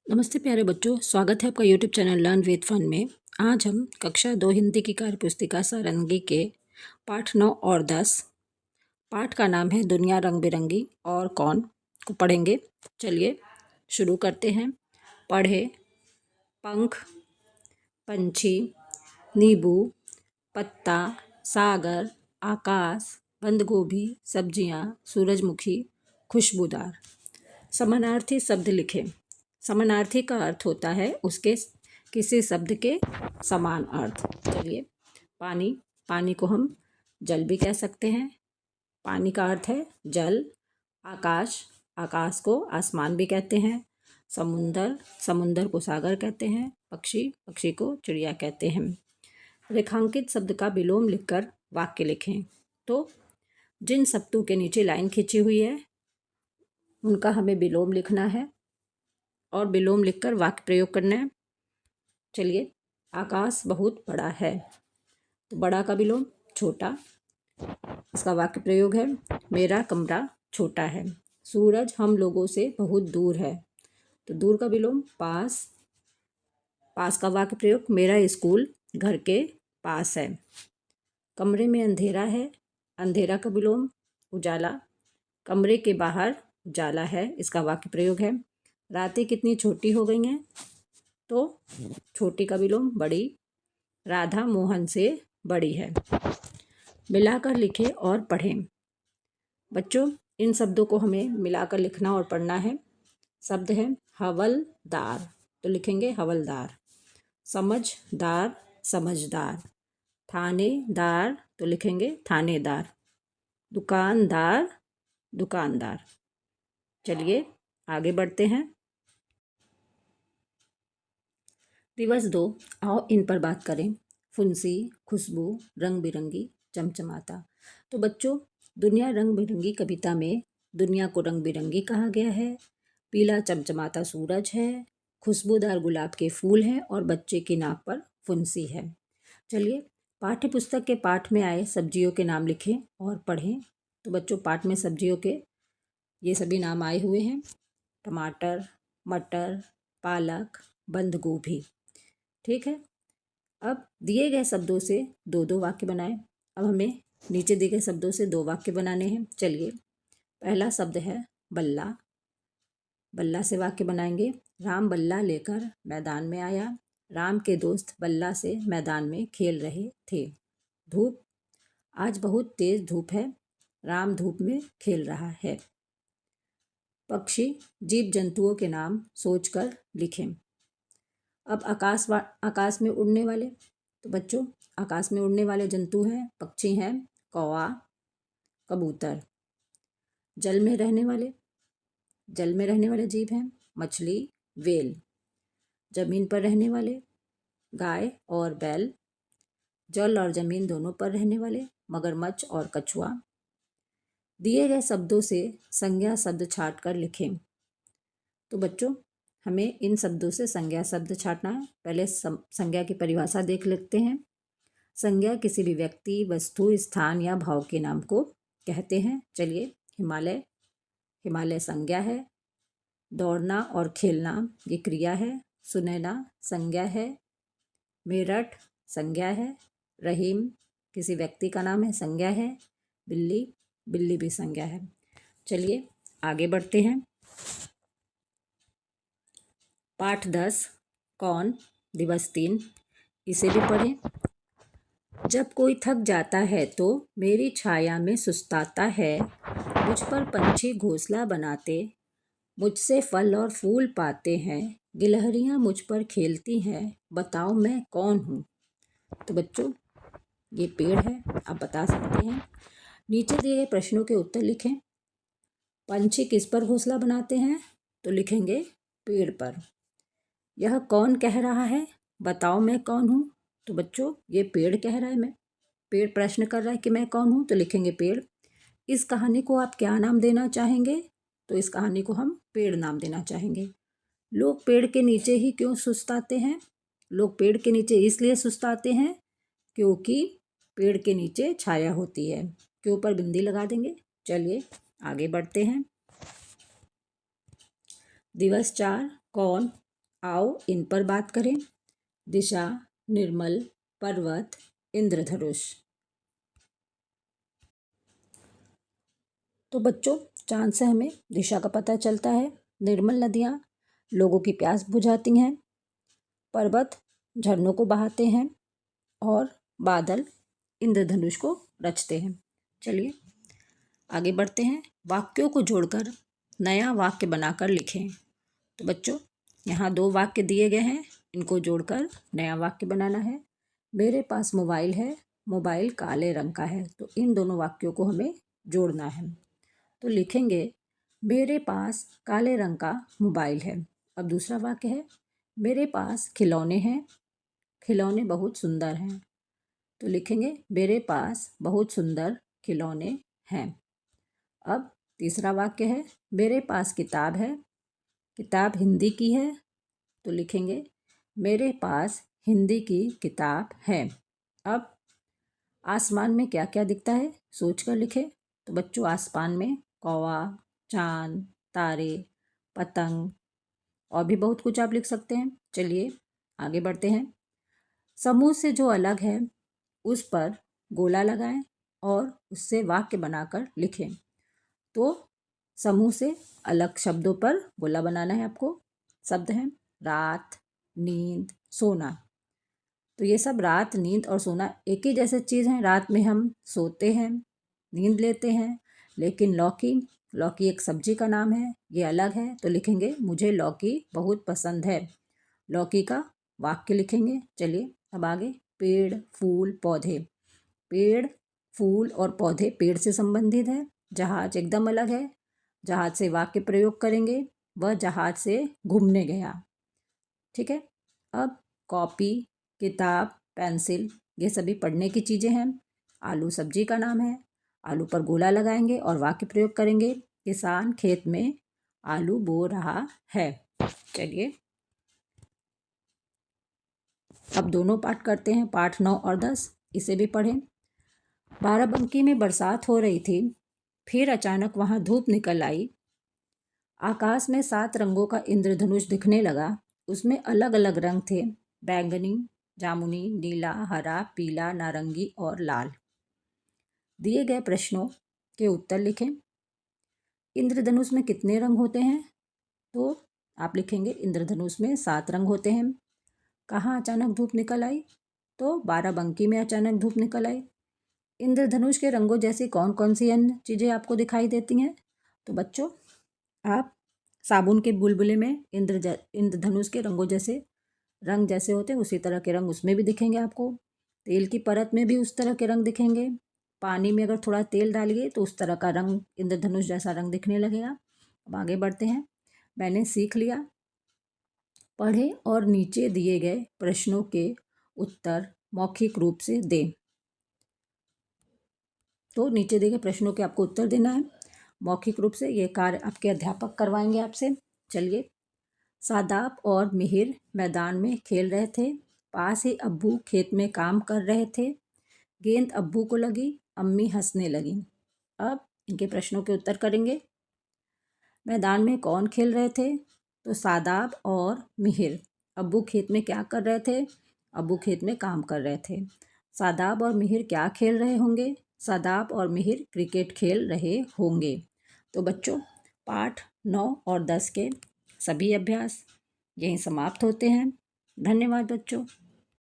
नमस्ते प्यारे बच्चों, स्वागत है आपका YouTube channel learn with fun में। आज हम कक्षा 2 हिंदी की कार्यपुस्तिका सारंगी के पाठ 9 और 10 पाठ का नाम है दुनिया रंग बिरंगी और कौन को पढ़ेंगे। चलिए शुरू करते हैं। पढ़े पंख, पंछी, नींबू, पत्ता, सागर, आकाश, बंद गोभी, सब्जियां, सूरजमुखी, खुशबूदार। समानार्थी शब्द लिखें। समानार्थी का अर्थ होता है उसके किसी शब्द के समान अर्थ। चलिए, पानी, पानी को हम जल भी कह सकते हैं। पानी का अर्थ है जल। आकाश, आकाश को आसमान भी कहते हैं। समुंदर, समुंदर को सागर कहते हैं। पक्षी, पक्षी को चिड़िया कहते हैं। रेखांकित शब्द का विलोम लिखकर वाक्य लिखें। तो जिन शब्दों के नीचे लाइन खींची हुई है उनका हमें विलोम लिखना है और विलोम लिखकर वाक्य प्रयोग करना है। चलिए, आकाश बहुत बड़ा है, तो बड़ा का विलोम छोटा। इसका वाक्य प्रयोग है मेरा कमरा छोटा है। सूरज हम लोगों से बहुत दूर है, तो दूर का विलोम पास। पास का वाक्य प्रयोग मेरा स्कूल घर के पास है। कमरे में अंधेरा है, अंधेरा का विलोम उजाला। कमरे के बाहर उजाला है, इसका वाक्य प्रयोग है रातें कितनी छोटी हो गई हैं, तो छोटी का विलोम बड़ी। राधा मोहन से बड़ी है। मिलाकर लिखें और पढ़ें। बच्चों, इन शब्दों को हमें मिलाकर लिखना और पढ़ना है। शब्द है हवलदार, तो लिखेंगे हवलदार। समझदार, समझदार। थानेदार, तो लिखेंगे थानेदार। दुकानदार, दुकानदार। चलिए आगे बढ़ते हैं। दिवस 2, आओ इन पर बात करें। फुंसी, खुशबू, रंग बिरंगी, चमचमाता। तो बच्चों, दुनिया रंग बिरंगी कविता में दुनिया को रंग बिरंगी कहा गया है। पीला चमचमाता सूरज है, खुशबूदार गुलाब के फूल हैं और बच्चे की नाक पर फुंसी है। चलिए, पाठ्य पुस्तक के पाठ में आए सब्जियों के नाम लिखें और पढ़ें। तो बच्चों, पाठ में सब्जियों के ये सभी नाम आए हुए हैं। टमाटर, मटर, पालक, बंद गोभी। ठीक है। अब दिए गए शब्दों से दो दो वाक्य बनाएं। अब हमें नीचे दिए गए शब्दों से दो वाक्य बनाने हैं। चलिए, पहला शब्द है बल्ला। बल्ला से वाक्य बनाएंगे। राम बल्ला लेकर मैदान में आया। राम के दोस्त बल्ला से मैदान में खेल रहे थे। धूप, आज बहुत तेज धूप है। राम धूप में खेल रहा है। पक्षी, जीव जंतुओं के नाम सोचकर लिखें। अब आकाश में उड़ने वाले। तो बच्चों, आकाश में उड़ने वाले जंतु हैं, पक्षी हैं कौवा, कबूतर। जल में रहने वाले, जल में रहने वाले जीव हैं मछली, व्हेल। जमीन पर रहने वाले, गाय और बैल। जल और जमीन दोनों पर रहने वाले, मगरमच्छ और कछुआ। दिए गए शब्दों से संज्ञा शब्द छाट कर लिखें। तो बच्चों, हमें इन शब्दों से संज्ञा शब्द छाटना है। पहले संज्ञा की परिभाषा देख लेते हैं। संज्ञा किसी भी व्यक्ति, वस्तु, स्थान या भाव के नाम को कहते हैं। चलिए, हिमालय, हिमालय संज्ञा है। दौड़ना और खेलना ये क्रिया है। सुनैना संज्ञा है। मेरठ संज्ञा है। रहीम किसी व्यक्ति का नाम है, संज्ञा है। बिल्ली, बिल्ली भी संज्ञा है। चलिए आगे बढ़ते हैं। पाठ 10 कौन, दिवस 3, इसे भी पढ़ें। जब कोई थक जाता है तो मेरी छाया में सुस्ताता है। मुझ पर पंछी घोंसला बनाते, मुझसे फल और फूल पाते हैं। गिलहरियाँ मुझ पर खेलती हैं, बताओ मैं कौन हूँ। तो बच्चों, ये पेड़ है, आप बता सकते हैं। नीचे दिए गए प्रश्नों के उत्तर लिखें। पंछी किस पर घोंसला बनाते हैं, तो लिखेंगे पेड़ पर। यह कौन कह रहा है, बताओ मैं कौन हूँ। तो बच्चों, ये पेड़ कह रहा है, मैं पेड़ प्रश्न कर रहा है कि मैं कौन हूँ, तो लिखेंगे पेड़। इस कहानी को आप क्या नाम देना चाहेंगे, तो इस कहानी को हम पेड़ नाम देना चाहेंगे। लोग पेड़ के नीचे ही क्यों सुस्ताते हैं, लोग पेड़ के नीचे इसलिए सुस्ताते हैं क्योंकि पेड़ के नीचे छाया होती है। के ऊपर बिंदी लगा देंगे। चलिए आगे बढ़ते हैं। दिवस 4 कौन, आओ इन पर बात करें। दिशा, निर्मल, पर्वत, इंद्रधनुष। तो बच्चों, चांद से हमें दिशा का पता चलता है। निर्मल नदियाँ लोगों की प्यास बुझाती हैं। पर्वत झरनों को बहाते हैं और बादल इंद्रधनुष को रचते हैं। चलिए आगे बढ़ते हैं। वाक्यों को जोड़कर नया वाक्य बनाकर लिखें। तो बच्चों, यहाँ 2 वाक्य दिए गए हैं, इनको जोड़कर नया वाक्य बनाना है। मेरे पास मोबाइल है, मोबाइल काले रंग का है। तो इन दोनों वाक्यों को हमें जोड़ना है। तो लिखेंगे मेरे पास काले रंग का मोबाइल है। अब दूसरा वाक्य है मेरे पास खिलौने हैं, खिलौने बहुत सुंदर हैं। तो लिखेंगे मेरे पास बहुत सुंदर खिलौने हैं। अब तीसरा वाक्य है मेरे पास किताब है, किताब हिंदी की है। तो लिखेंगे मेरे पास हिंदी की किताब है। अब आसमान में क्या क्या दिखता है सोच कर लिखें। तो बच्चों, आसमान में कौवा, चांद, तारे, पतंग और भी बहुत कुछ आप लिख सकते हैं। चलिए आगे बढ़ते हैं। समूह से जो अलग है उस पर गोला लगाएं और उससे वाक्य बनाकर लिखें। तो समूह से अलग शब्दों पर गोला बनाना है आपको। शब्द हैं रात, नींद, सोना। तो ये सब रात, नींद और सोना एक ही जैसे चीज़ हैं। रात में हम सोते हैं, नींद लेते हैं, लेकिन लौकी, लौकी एक सब्जी का नाम है, ये अलग है। तो लिखेंगे मुझे लौकी बहुत पसंद है। लौकी का वाक्य लिखेंगे। चलिए अब आगे। पेड़, फूल, पौधे। पेड़, फूल और पौधे पेड़ से संबंधित है। जहाज एकदम अलग है। जहाज से वाक्य प्रयोग करेंगे, वह जहाज से घूमने गया। ठीक है। अब कॉपी, किताब, पेंसिल, ये सभी पढ़ने की चीज़ें हैं। आलू सब्जी का नाम है। आलू पर गोला लगाएंगे और वाक्य प्रयोग करेंगे। किसान खेत में आलू बो रहा है। चलिए अब दोनों पाठ करते हैं, पाठ 9 और 10। इसे भी पढ़ें। बाराबंकी में बरसात हो रही थी, फिर अचानक वहाँ धूप निकल आई। आकाश में 7 रंगों का इंद्रधनुष दिखने लगा। उसमें अलग अलग रंग थे, बैंगनी, जामुनी, नीला, हरा, पीला, नारंगी और लाल। दिए गए प्रश्नों के उत्तर लिखें। इंद्रधनुष में कितने रंग होते हैं? तो आप लिखेंगे इंद्रधनुष में 7 रंग होते हैं। कहाँ अचानक धूप निकल आई? तो बाराबंकी में अचानक धूप निकल आई। इंद्रधनुष के रंगों जैसी कौन कौन सी अन्य चीज़ें आपको दिखाई देती हैं? तो बच्चों, आप साबुन के बुलबुले में इंद्रधनुष के रंगों जैसे रंग जैसे होते हैं, उसी तरह के रंग उसमें भी दिखेंगे आपको। तेल की परत में भी उस तरह के रंग दिखेंगे। पानी में अगर थोड़ा तेल डालिए तो उस तरह का रंग, इंद्रधनुष जैसा रंग दिखने लगेगा। अब आगे बढ़ते हैं। मैंने सीख लिया। पढ़ें और नीचे दिए गए प्रश्नों के उत्तर मौखिक रूप से दें। तो नीचे दिए गए प्रश्नों के आपको उत्तर देना है मौखिक रूप से। ये कार्य आपके अध्यापक करवाएंगे आपसे। चलिए। सादाब और मिहिर मैदान में खेल रहे थे। पास ही अब्बू खेत में काम कर रहे थे। गेंद अब्बू को लगी, अम्मी हंसने लगी। अब इनके प्रश्नों के उत्तर करेंगे। मैदान में कौन खेल रहे थे? तो सादाब और मिहिर। अब्बू खेत में क्या कर रहे थे? अब्बू खेत में काम कर रहे थे। सादाब और मिहिर क्या खेल रहे होंगे? सादाब और मिहिर क्रिकेट खेल रहे होंगे। तो बच्चों, पाठ 9 और 10 के सभी अभ्यास यहीं समाप्त होते हैं। धन्यवाद बच्चों।